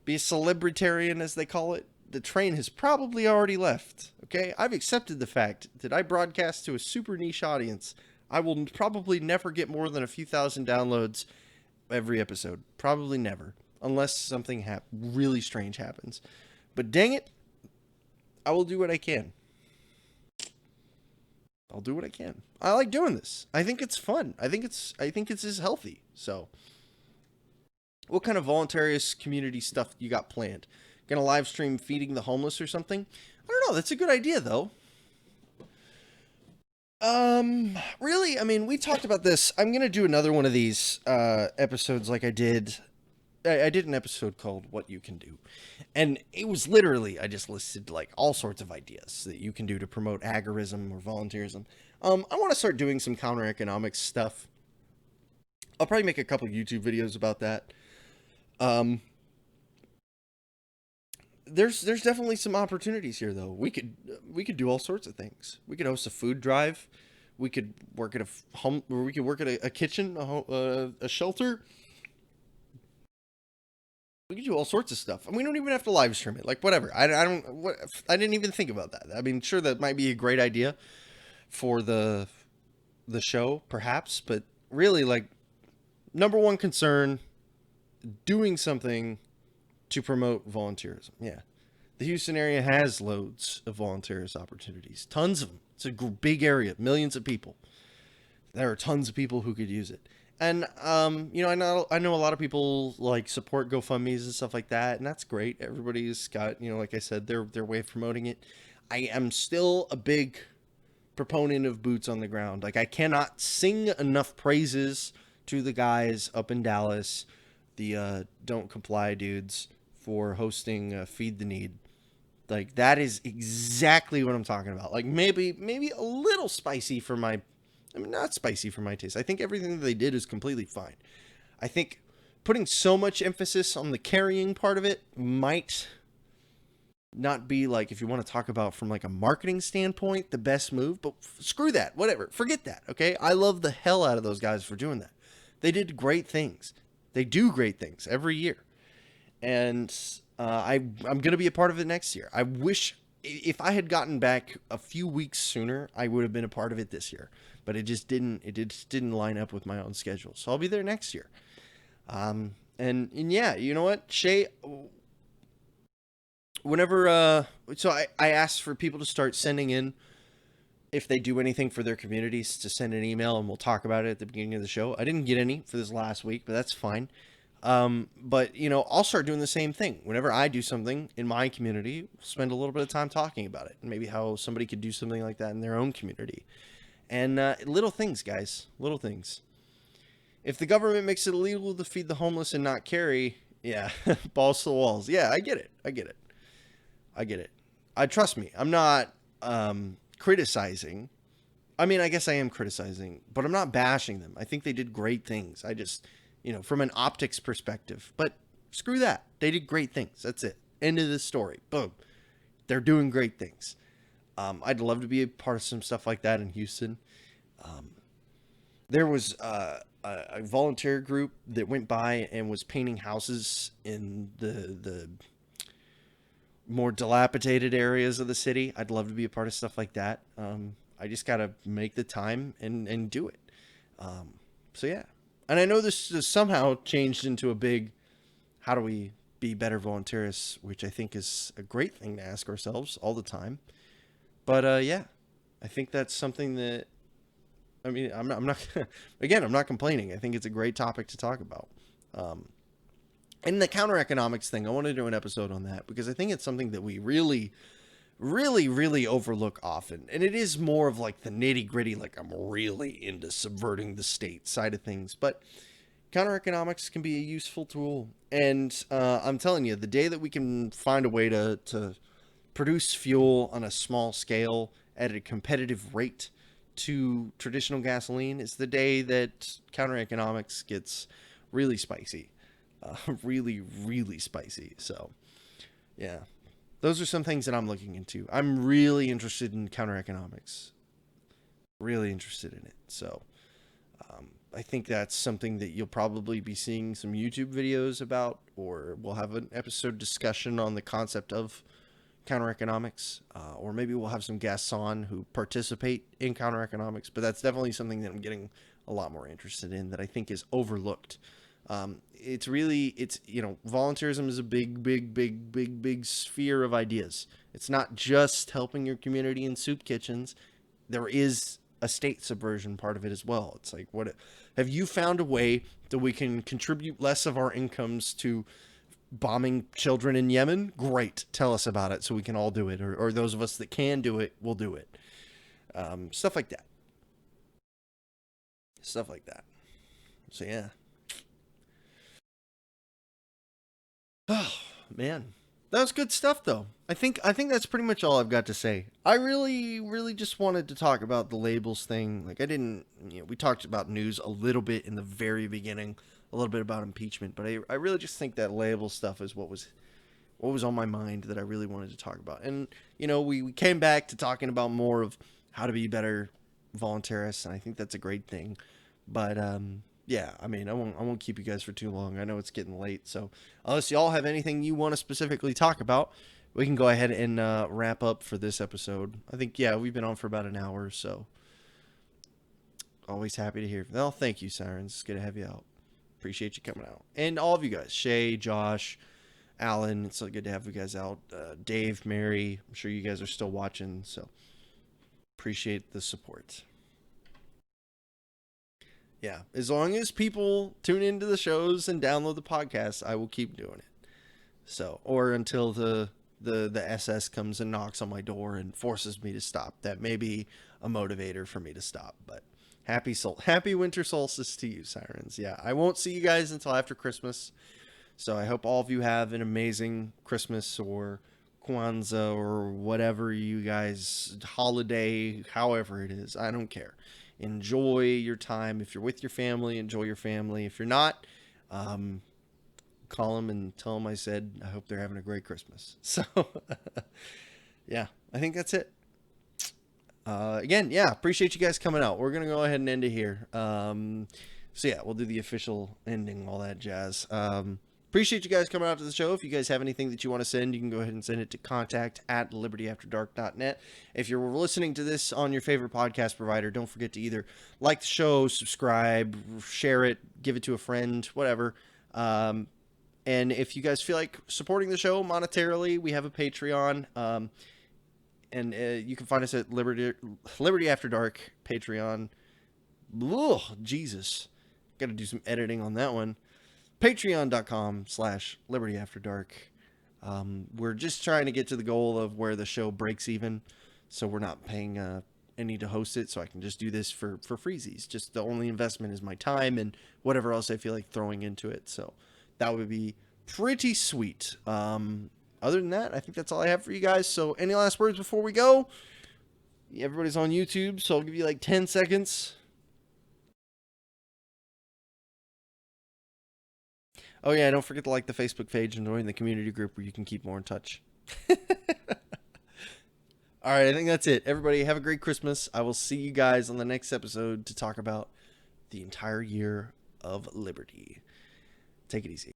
Speaker 2: be a celebritarian as they call it, the train has probably already left. Okay? I've accepted the fact that I broadcast to a super niche audience. I will probably never get more than a few thousand downloads every episode. Probably never. Unless something really strange happens. But dang it, I will do what I can. I'll do what I can. I like doing this. I think it's fun. I think it's just healthy. So, what kind of voluntarist community stuff you got planned? Gonna live stream feeding the homeless or something? I don't know. That's a good idea though. Really, I mean, we talked about this. I'm gonna do another one of these episodes like I did. I did an episode called What You Can Do. And it was literally, I just listed like all sorts of ideas that you can do to promote agorism or volunteerism. I want to start doing some counter economics stuff. I'll probably make a couple YouTube videos about that. There's definitely some opportunities here though. We could do all sorts of things. We could host a food drive. We could work at a home, or we could work at a kitchen, a shelter. We could do all sorts of stuff, and we don't even have to live stream it. Like whatever. I didn't even think about that. I mean, sure, that might be a great idea for the show, perhaps, but really, like, number one concern, doing something to promote volunteerism. Yeah, the Houston area has loads of volunteerist opportunities, tons of them. It's a big area, millions of people. There are tons of people who could use it. And, I know a lot of people like support GoFundMe's and stuff like that. And that's great. Everybody's got, like I said, their way of promoting it. I am still a big proponent of boots on the ground. Like I cannot sing enough praises to the guys up in Dallas, the, Don't Comply dudes, for hosting Feed the Need. Like that is exactly what I'm talking about. Like maybe a little spicy for my, not spicy for my taste. I think everything that they did is completely fine. I think putting so much emphasis on the carrying part of it might not be, like, if you want to talk about from like a marketing standpoint, the best move, but screw that, whatever, forget that. Okay. I love the hell out of those guys for doing that. They did great things. They do great things every year. And I'm going to be a part of it next year. I wish if I had gotten back a few weeks sooner, I would have been a part of it this year. But it just didn't line up with my own schedule. So I'll be there next year. And yeah, you know what, Shay, whenever, so I asked for people to start sending in, if they do anything for their communities, to send an email and we'll talk about it at the beginning of the show. I didn't get any for this last week, but that's fine. But I'll start doing the same thing. Whenever I do something in my community, spend a little bit of time talking about it and maybe how somebody could do something like that in their own community. And little things, guys, little things. If the government makes it illegal to feed the homeless and not carry, yeah, balls to the walls. Yeah, I get it. Trust me, I'm not criticizing. I mean, I guess I am criticizing, but I'm not bashing them. I think they did great things. I just, from an optics perspective, but screw that. They did great things. That's it. End of the story. Boom. They're doing great things. I'd love to be a part of some stuff like that in Houston. There was a volunteer group that went by and was painting houses in the more dilapidated areas of the city. I'd love to be a part of stuff like that. I just got to make the time and do it. So yeah. And I know this has somehow changed into a big, how do we be better volunteerists, which I think is a great thing to ask ourselves all the time. But yeah, I think that's something that, I mean, I'm not again, I'm not complaining. I think it's a great topic to talk about. And the counter economics thing, I want to do an episode on that because I think it's something that we really, really, really overlook often. And it is more of like the nitty gritty, like I'm really into subverting the state side of things. But counter economics can be a useful tool. And I'm telling you, the day that we can find a way to produce fuel on a small scale at a competitive rate to traditional gasoline is the day that counter economics gets really spicy. Really, really spicy. So, yeah. Those are some things that I'm looking into. I'm really interested in counter economics. Really interested in it. So, I think that's something that you'll probably be seeing some YouTube videos about, or we'll have an episode discussion on the concept of counter economics, or maybe we'll have some guests on who participate in counter economics. But that's definitely something that I'm getting a lot more interested in that I think is overlooked. It's volunteerism is a big sphere of ideas. It's not just helping your community in soup kitchens. There is a state subversion part of it as well. It's like, what have you found a way that we can contribute less of our incomes to bombing children in Yemen? Great. Tell us about it so we can all do it. Or those of us that can do it, will do it. Stuff like that. Stuff like that. So yeah. Oh, man. That was good stuff though. I think that's pretty much all I've got to say. I really just wanted to talk about the labels thing. Like we talked about news a little bit in the very beginning, a little bit about impeachment, but I really just think that label stuff is what was on my mind that I really wanted to talk about. And we came back to talking about more of how to be better voluntarists, and I think that's a great thing. But yeah, I mean, I won't keep you guys for too long. I know it's getting late, so unless y'all have anything you want to specifically talk about, we can go ahead and wrap up for this episode. I think, yeah, we've been on for about an hour, so always happy to hear. Well, thank you, Sirens. It's good to have you out. Appreciate you coming out. And all of you guys, Shay, Josh, Alan, it's so good to have you guys out. Dave, Mary, I'm sure you guys are still watching, so appreciate the support. Yeah, as long as people tune into the shows and download the podcast, I will keep doing it. So, or until the SS comes and knocks on my door and forces me to stop. That may be a motivator for me to stop. But happy winter solstice to you, Sirens. Yeah, I won't see you guys until after Christmas. So I hope all of you have an amazing Christmas or Kwanzaa or whatever you guys, holiday, however it is. I don't care. Enjoy your time. If you're with your family, enjoy your family. If you're not, call them and tell them I said I hope they're having a great Christmas. So, yeah, I think that's it. Again, yeah, appreciate you guys coming out. We're going to go ahead and end it here. So, yeah, we'll do the official ending, all that jazz. Appreciate you guys coming out to the show. If you guys have anything that you want to send, you can go ahead and send it to contact@libertyafterdark.net. If you're listening to this on your favorite podcast provider, don't forget to either like the show, subscribe, share it, give it to a friend, whatever. And if you guys feel like supporting the show monetarily, we have a Patreon. And you can find us at Liberty After Dark Patreon. Ugh, Jesus. Got to do some editing on that one. Patreon.com/LibertyAfterDark. We're just trying to get to the goal of where the show breaks even, so we're not paying any to host it, so I can just do this for freezies. Just the only investment is my time and whatever else I feel like throwing into it. So that would be pretty sweet. Other than that, I think that's all I have for you guys. So any last words before we go? Everybody's on YouTube, so I'll give you like 10 seconds. Oh, yeah, don't forget to like the Facebook page and join the community group where you can keep more in touch. All right, I think that's it. Everybody, have a great Christmas. I will see you guys on the next episode to talk about the entire year of liberty. Take it easy.